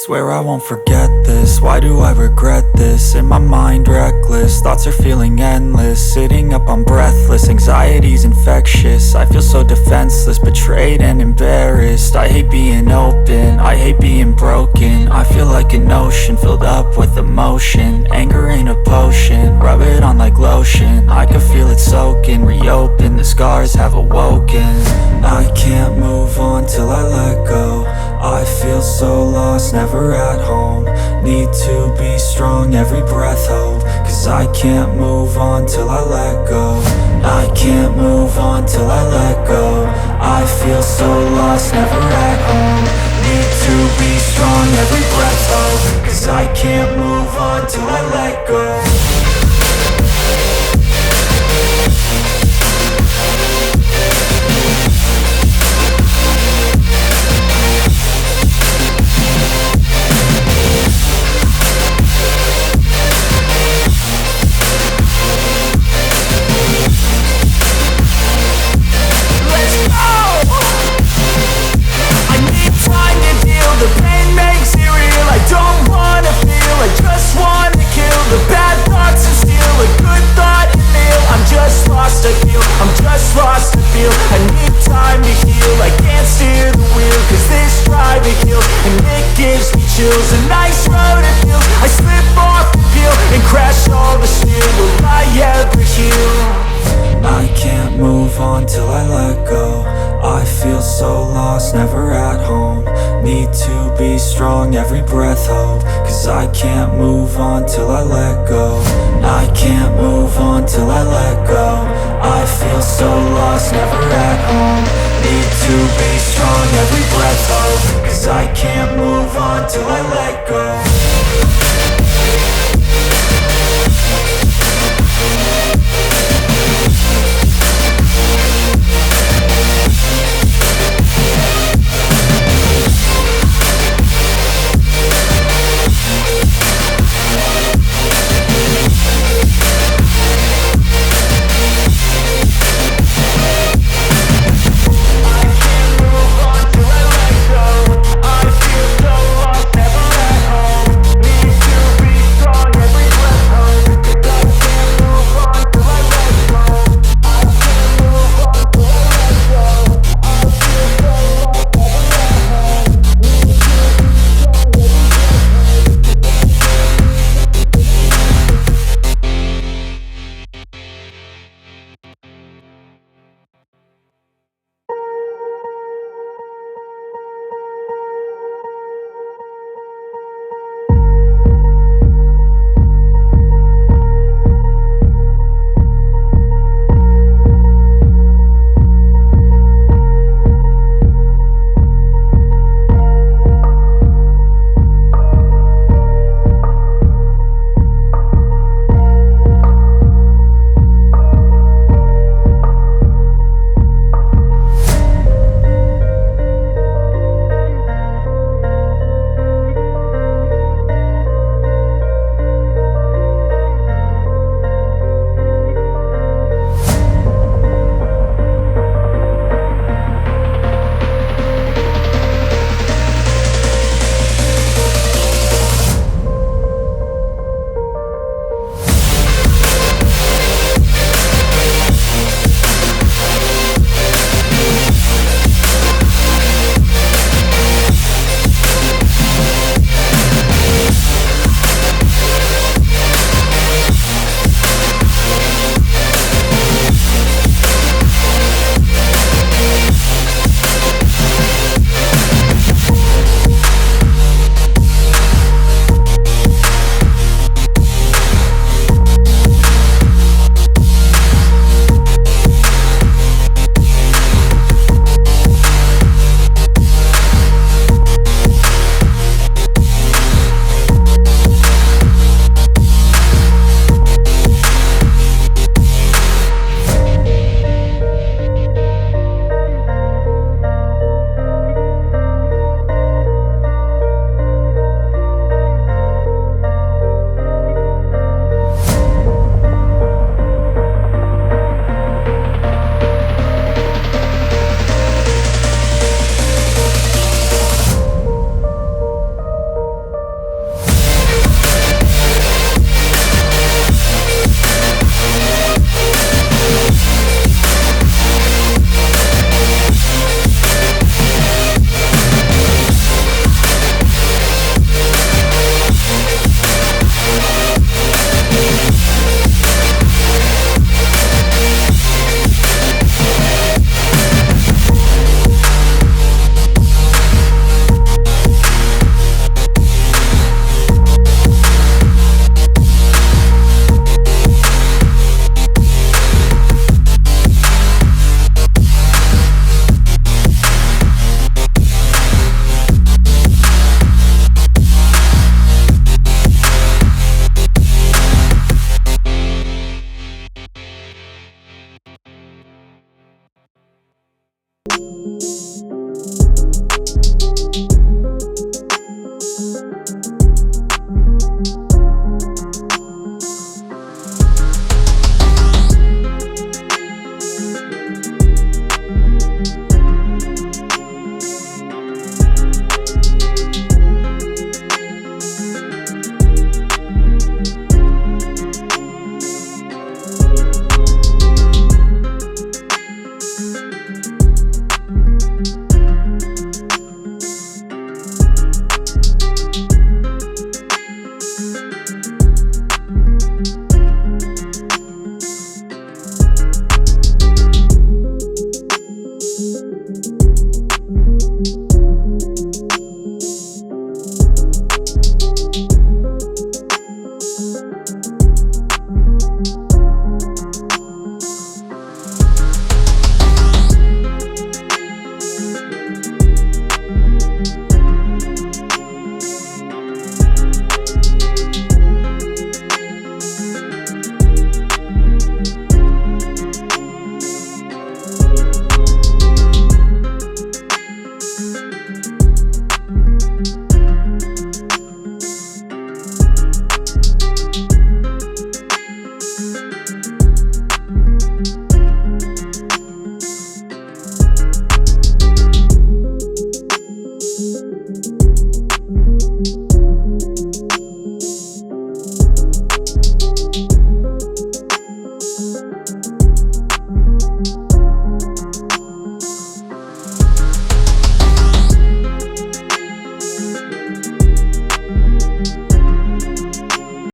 Swear I won't forget this, why do I regret this? In my mind reckless, thoughts are feeling endless. Sitting up I'm breathless, anxiety's infectious. I feel so defenseless, betrayed and embarrassed. I hate being open, I hate being broken. I feel like an ocean filled up with emotion. Anger ain't a potion, rub it on like lotion. I can feel it soaking, reopen, the scars have awoken. I can't move on till I let go. I feel so lost, never at home. Need to be strong, every breath hope. Cause I can't move on till I let go. I can't move on till I let go. I feel so lost, never at home. Need to be strong, every breath hope. Cause I can't move on till I let go. I'm just lost to feel. I need time to heal. I can't steer the wheel, cause this driving kills. And it gives me chills. A nice road to feel. I slip off the peel and crash all the steel. Will I ever heal? I can't move on till I let go. I feel so lost, never at home. Need to be strong, every breath hope. Cause I can't move on till I let go. I can't move on till I let go. I feel so lost, never at home. Need to be strong, every breath hope. Cause I can't move on till I let go.